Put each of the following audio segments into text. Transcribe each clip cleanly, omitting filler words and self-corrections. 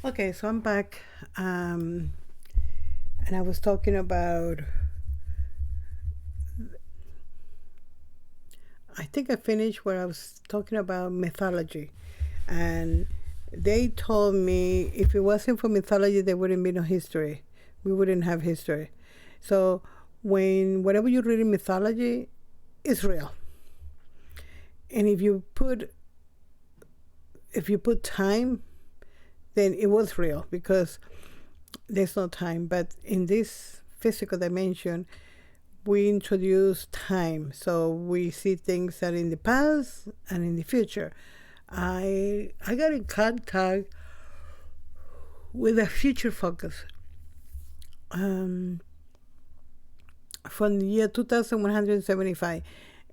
Okay, so I'm back, and I was talking about. I think I finished where I was talking about mythology, and they told me if it wasn't for mythology, there wouldn't be no history. We wouldn't have history. So when whatever you read in mythology is real, and if you put time, then it was real because there's no time. But in this physical dimension, we introduce time. So we see things that in the past and in the future. I got in contact with a future focus from the year 2175.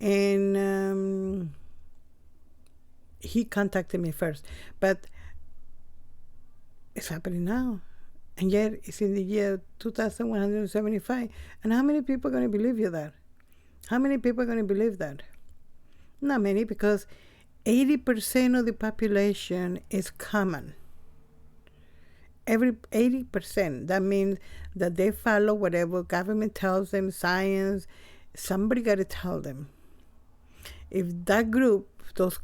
And he contacted me first. But it's happening now. And yet it's in the year 2175. And how many people are going to believe you that? How many people are going to believe that? Not many, because 80% of the population is common. Every 80%. That means that they follow whatever government tells them, science. Somebody got to tell them. If that group, those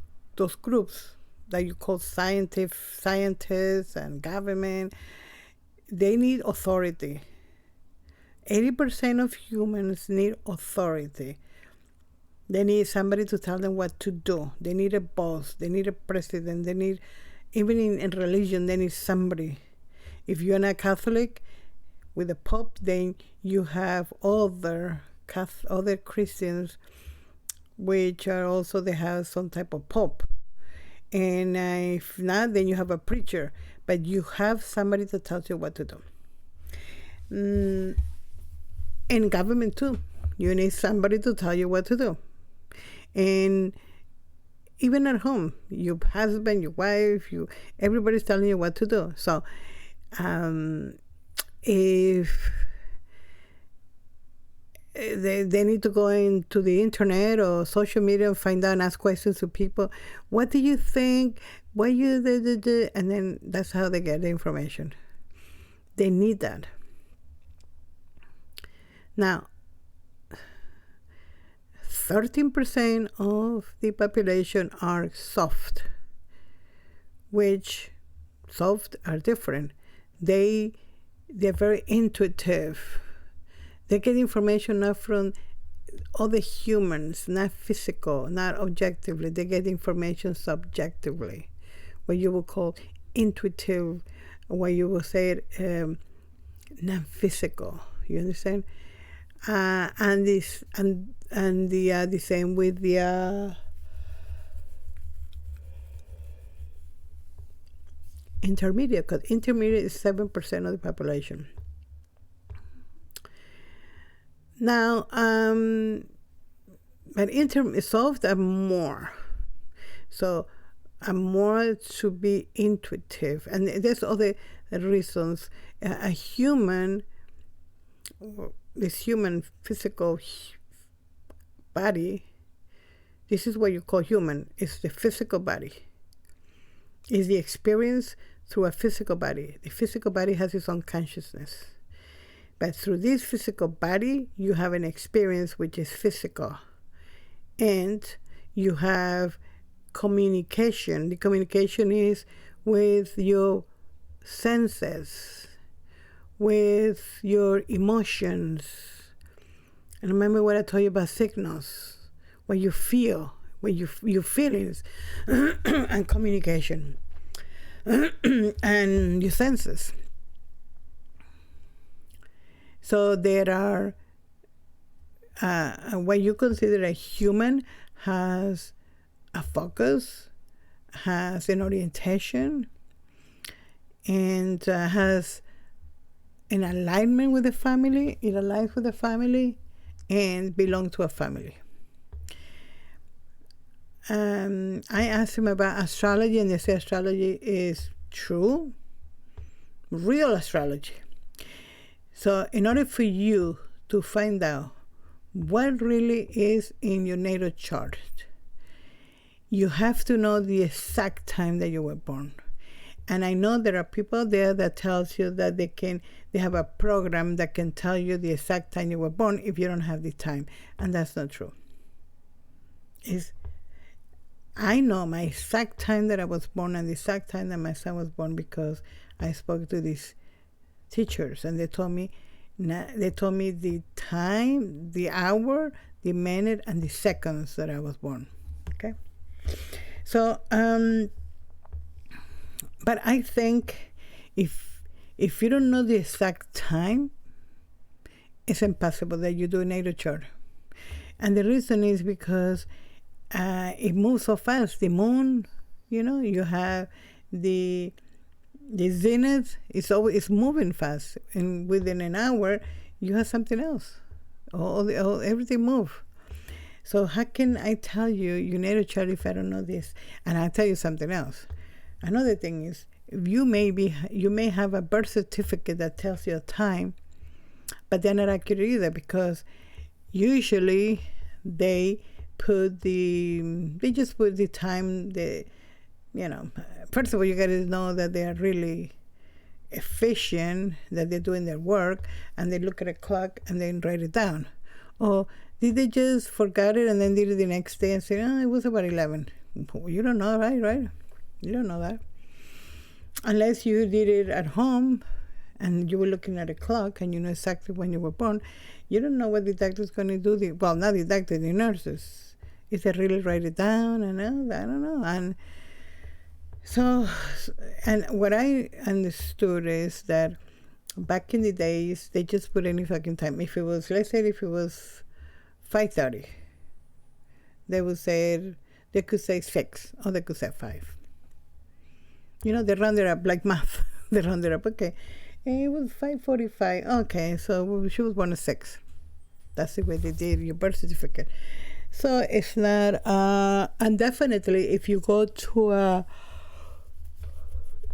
groups that you call scientists and government, they need authority. 80% of humans need authority. They need somebody to tell them what to do. They need a boss. They need a president. They need, even in religion, they need somebody. If you're not Catholic, with the Pope, then you have other Christians, which are also, they have some type of Pope. And if not, then you have a preacher. But you have somebody to tell you what to do. And government too. You need somebody to tell you what to do. And even at home, your husband, your wife, everybody's telling you what to do. So if they need to go into the internet or social media and find out and ask questions to people, what do you think? What you do? And then that's how they get the information. They need that. Now, 13% of the population are soft, which soft are different. They're very intuitive. They get information not from other humans, not physical, not objectively. They get information subjectively, what you would call intuitive, what you would say non-physical. You understand? And the same with the intermediate, because intermediate is 7% of the population. Now, but soft are more. So, more to be intuitive, and there's other reasons. A human, this human physical body, this is what you call human. It's the physical body. It's the experience through a physical body. The physical body has its own consciousness. But through this physical body, you have an experience which is physical. And you have communication. The communication is with your senses, with your emotions. And remember what I told you about signals, what you feel, what your feelings, and communication, and your senses. So there are, what you consider a human has a focus, has an orientation, and has an alignment with the family. It aligns with the family and belongs to a family. I asked him about astrology, and they say astrology is true, real astrology. So in order for you to find out what really is in your natal chart, you have to know the exact time that you were born. And I know there are people there that tells you that they have a program that can tell you the exact time you were born if you don't have the time. And that's not true. I know my exact time that I was born and the exact time that my son was born because I spoke to these teachers, and they told me the time, the hour, the minute, and the seconds that I was born. Okay, so but I think if you don't know the exact time, it's impossible that you do a natal chart. And the reason is because it moves so fast. The moon, you have the zenith. It's moving fast, and within an hour, you have something else. Everything move. So how can I tell you your natal chart if I don't know this? And I'll tell you something else. Another thing is, you may have a birth certificate that tells you a time, but they're not accurate either, because usually they just put the time. First of all, you got to know that they are really efficient, that they're doing their work, and they look at a clock and then write it down. Or did they just forget it and then did it the next day and say, it was about 11? You don't know, right? You don't know that. Unless you did it at home and you were looking at a clock and you know exactly when you were born, you don't know what the doctor's going to do. Not the doctor, the nurses. If they really write it down, I don't know. And so, and what I understood is that back in the days, they just put any fucking time. If it was 5:30, they could say 6, or they could say 5. They round it up like math. They round it up. Okay, it was 5:45. Okay, so she was born at 6. That's the way they did your birth certificate. So it's not, and definitely if you go to a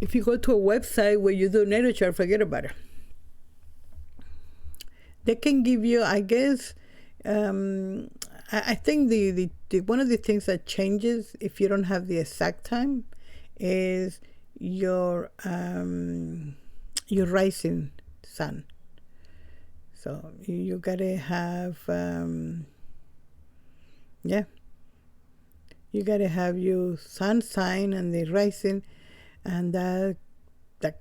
website where you do natal chart, forget about it. They can give you, I guess, I think the one of the things that changes if you don't have the exact time is your rising sun. So you gotta have you gotta have your sun sign and the rising, and that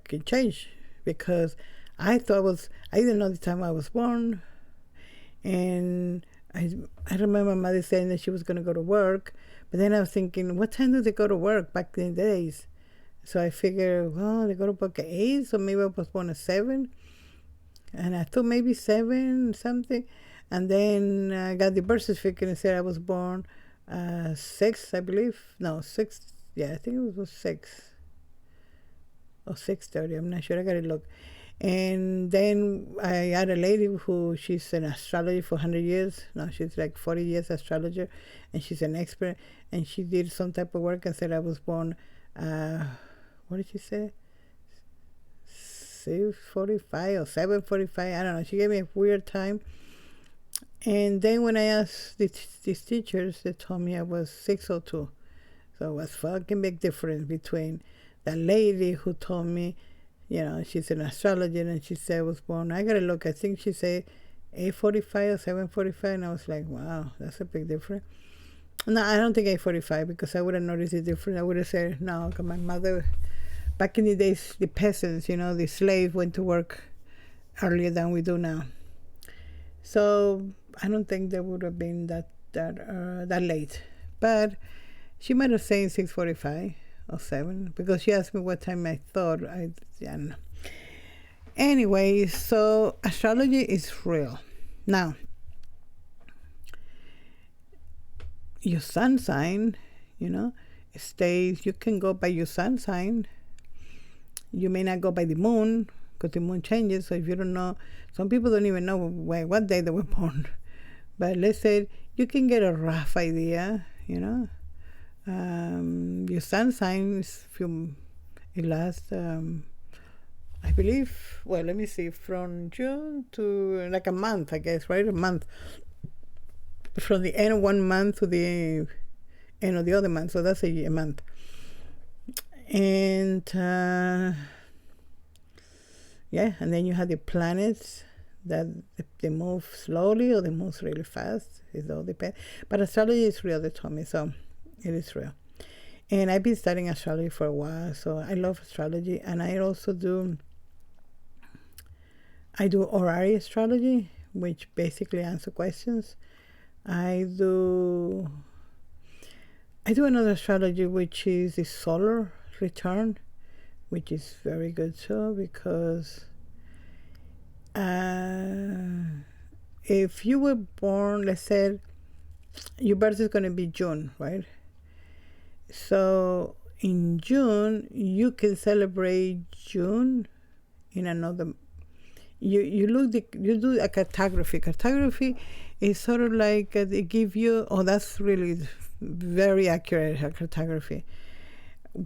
can change, because I didn't know the time I was born, and I remember my mother saying that she was going to go to work, but then I was thinking, what time do they go to work back in the days? So I figured, well, they go to work at 8, so maybe I was born at 7, and I thought maybe 7 something, and then I got the birth certificate and said I was born 6, I believe. No, 6. Yeah, I think it was 6 or 6:30. I'm not sure. I got to look. And then I had a lady she's an astrologer for 100 years. No, she's like 40 years astrologer, and she's an expert. And she did some type of work and said I was born, what did she say? 6:45 or 7:45. I don't know. She gave me a weird time. And then when I asked these teachers, they told me I was 6:02. So it was fucking big difference between that lady who told me, she's an astrologer, and she said I was born. I gotta look. I think she said 8:45 or 7:45, and I was like, wow, that's a big difference. No, I don't think 8:45, because I would have noticed the difference. I would have said no, because my mother, back in the days, the peasants, the slaves went to work earlier than we do now. So I don't think they would have been that late. But she might have said 6:45 or 7, because she asked me what time I thought. I don't know. Anyway, so astrology is real. Now, your sun sign, stays. You can go by your sun sign. You may not go by the moon, because the moon changes. So if you don't know, some people don't even know what day they were born. But let's say you can get a rough idea, your sun sign is it lasts, I believe, well, let me see, from June to like a month, I guess, right? A month. From the end of one month to the end of the other month. So that's a month. And yeah, and then you have the planets that they move slowly or they move really fast. It all depends. But astrology is real, they told me, so it is real. And I've been studying astrology for a while, so I love astrology. And I also do horary astrology, which basically answer questions. I do another astrology, which is the solar return, which is very good too, because if you were born, let's say your birth is going to be June, right? So in June, you can celebrate June in another. You do a cartography. Cartography is sort of like they give you. Oh, that's really very accurate, cartography,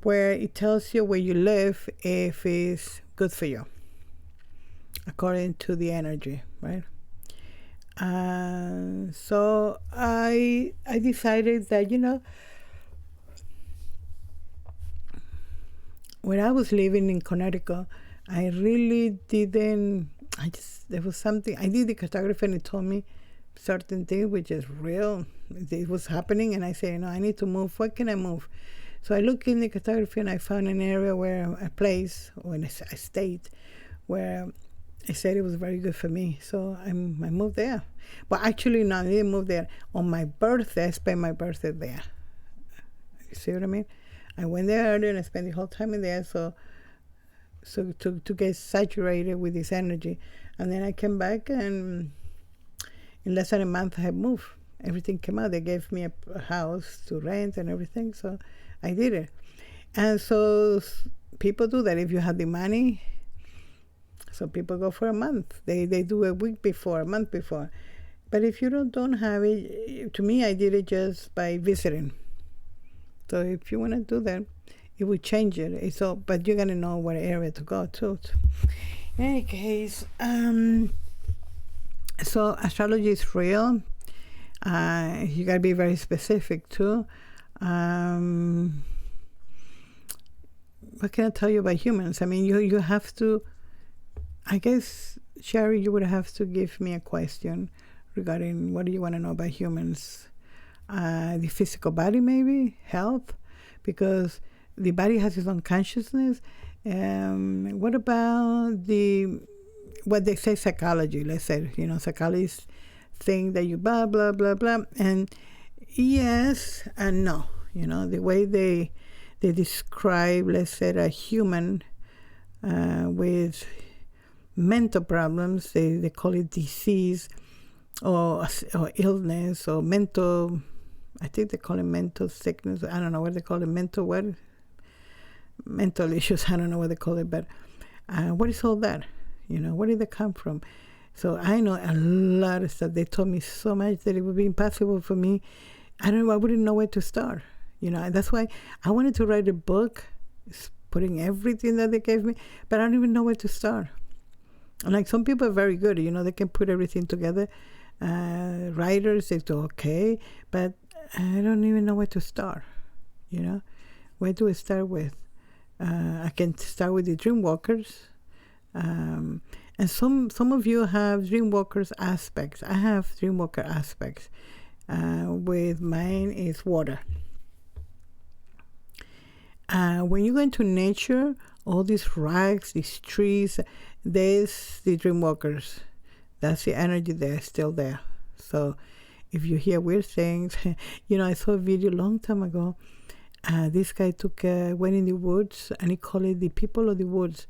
where it tells you where you live if it's good for you, according to the energy, right? So I decided that, when I was living in Connecticut, I really didn't. There was something. I did the cartography and it told me certain things, which is real. It was happening, and I said, I need to move. What can I move? So I looked in the cartography and I found an area a place, or a state, where I said it was very good for me. So I moved there. But actually, no, I didn't move there. On my birthday, I spent my birthday there. You see what I mean? I went there earlier and I spent the whole time in there, so to get saturated with this energy. And then I came back, and in less than a month I had moved. Everything came out. They gave me a house to rent and everything, so I did it. And so people do that if you have the money. So people go for a month. They do a week before, a month before. But if you don't have it, to me, I did it just by visiting. So if you want to do that, it would change it. But you're going to know what area to go to. In any case, so astrology is real. You got to be very specific too. What can I tell you about humans? I mean, you have to, I guess, Sherry, you would have to give me a question regarding what do you want to know about humans. The physical body, maybe, health, because the body has its own consciousness. What about what they say psychology? Let's say, psychologists think that you blah, blah, blah, blah. And yes and no. The way they describe, let's say, a human with mental problems, they call it disease or illness or mental, I think they call it mental sickness. I don't know what they call it, mental issues. I don't know what they call it, but what is all that? Where did they come from? So I know a lot of stuff. They told me so much that it would be impossible for me. I wouldn't know where to start. That's why I wanted to write a book, putting everything that they gave me, but I don't even know where to start. Like some people are very good, they can put everything together. Writers, they do okay, but I don't even know where to start. Where do I start with? I can start with the Dreamwalkers. And some of you have Dreamwalkers aspects. I have Dreamwalker aspects. With mine is water. When you go into nature, all these rocks, these trees, there's the Dreamwalkers. That's the energy there, still there. So if you hear weird things, I saw a video a long time ago. This guy went in the woods, and he called it the people of the woods.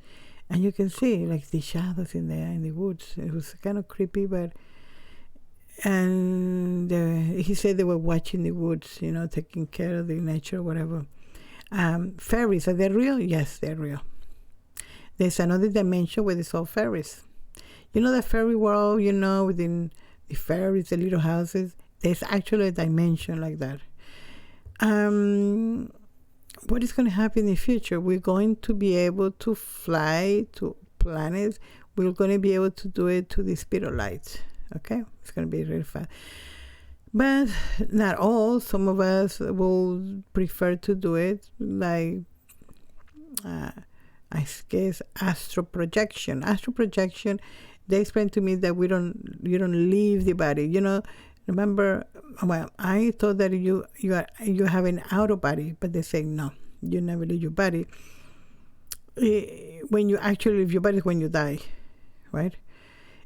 And you can see like the shadows in there in the woods. It was kind of creepy, and he said they were watching the woods, taking care of the nature, whatever. Fairies, are they real? Yes, they're real. There's another dimension where there's all fairies. The fairy world, within the fairies, the little houses, there's actually a dimension like that. What is going to happen in the future? We're going to be able to fly to planets. We're going to be able to do it to the speed of light. Okay? It's going to be really fast. But not all. Some of us will prefer to do it like I guess astral projection. Astral projection, they explained to me that you don't leave the body. Remember, well, I thought that you have an outer body, but they say no, you never leave your body. When you actually leave your body is when you die, right?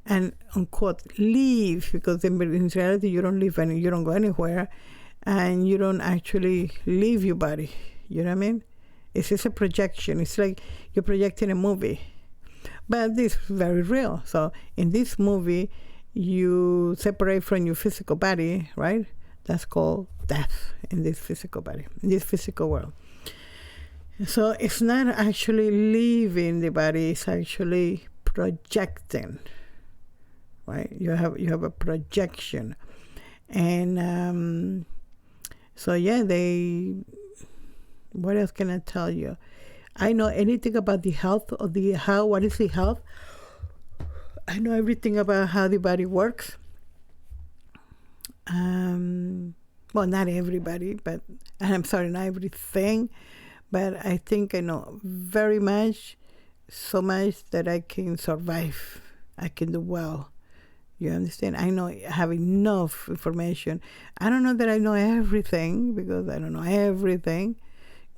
And unquote leave, because in reality you don't leave you don't go anywhere, and you don't actually leave your body. You know what I mean? It's just a projection. It's like you're projecting a movie, but this is very real. So in this movie, you separate from your physical body, right? That's called death in this physical body, in this physical world. So it's not actually leaving the body; it's actually projecting, right? You have a projection, and so yeah, what else can I tell you? I know anything about the health of what is the health? I know everything about how the body works. Well, not everybody, but I'm sorry, not everything, but I think I know very much, so much that I can survive. I can do well. You understand? I have enough information. I don't know that I know everything, because I don't know everything.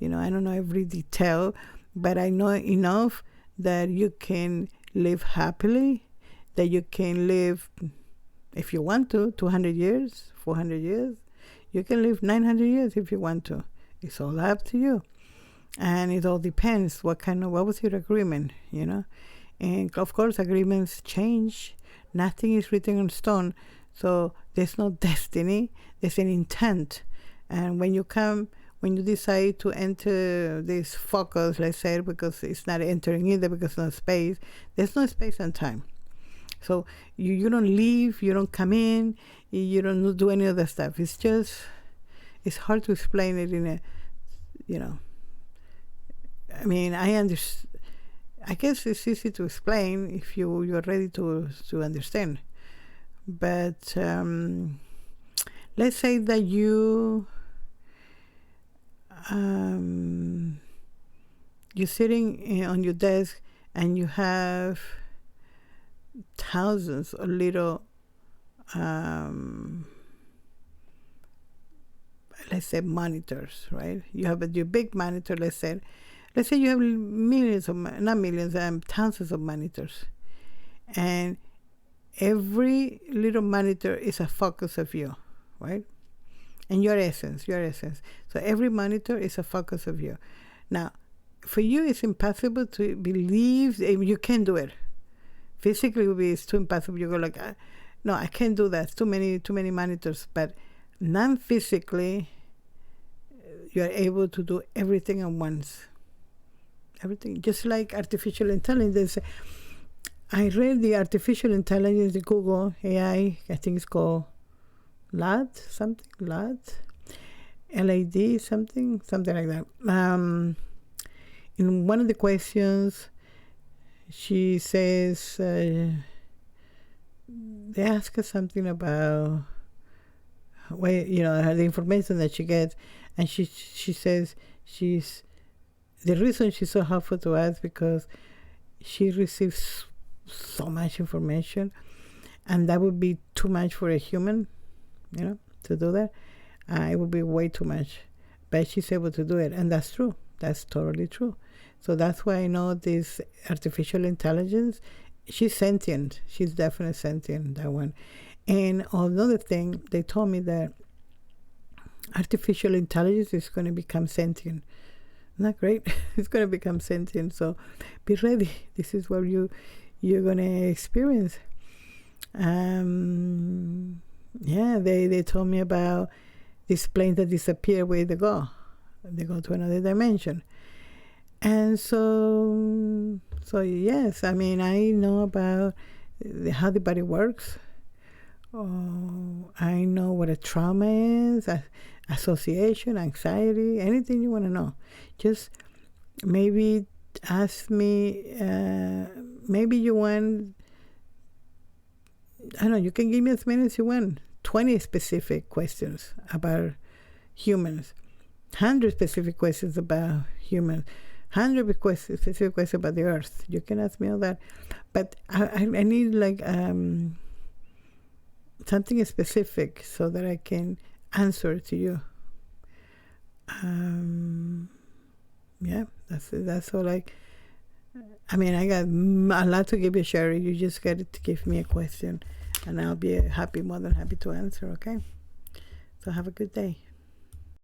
I don't know every detail, but I know enough that you can live happily, that you can live, if you want to, 200 years, 400 years. You can live 900 years if you want to. It's all up to you. And it all depends what was your agreement, And of course, agreements change. Nothing is written on stone. So there's no destiny, there's an intent. And when you decide to enter this focus, let's say, because it's not entering either, because no space, there's no space and time. So you don't leave, you don't come in, you don't do any other stuff. It's hard to explain it in a, I mean, I guess it's easy to explain if you're ready to understand. But let's say that you're sitting on your desk and you have thousands of little, let's say, monitors, right? You have your big monitor, let's say you have thousands of monitors. And every little monitor is a focus of you, right? And your essence. So every monitor is a focus of you. Now, for you, it's impossible to believe you can do it. Physically, it's too impossible. You go like, no, I can't do that. It's too many monitors. But non-physically, you are able to do everything at once. Everything, just like artificial intelligence. I read the artificial intelligence, the Google AI, I think it's called LAD, LAD, something like that. In one of the questions, she says, they ask her something about the information that she gets, and she says the reason she's so helpful to us because she receives so much information, and that would be too much for a human, to do that. It would be way too much, but she's able to do it, and that's true. That's totally true. So that's why I know this artificial intelligence, she's sentient. She's definitely sentient, that one. And another thing, they told me that artificial intelligence is going to become sentient. Isn't that great? It's going to become sentient. So be ready. This is what you're going to experience. They told me about these planes that disappear where they go. They go to another dimension. And so yes, I mean, I know about how the body works. I know what a trauma is, association, anxiety, anything you want to know. Just maybe ask me, maybe you want, I don't know, you can give me as many as you want, 20 specific questions about humans, 100 specific questions about humans, 100 requests, specific questions about the earth. You can ask me all that. But I need like something specific so that I can answer to you. Yeah, that's all. I mean, I got a lot to give you, Sherry. You just got to give me a question, and I'll be more than happy to answer, okay? So have a good day.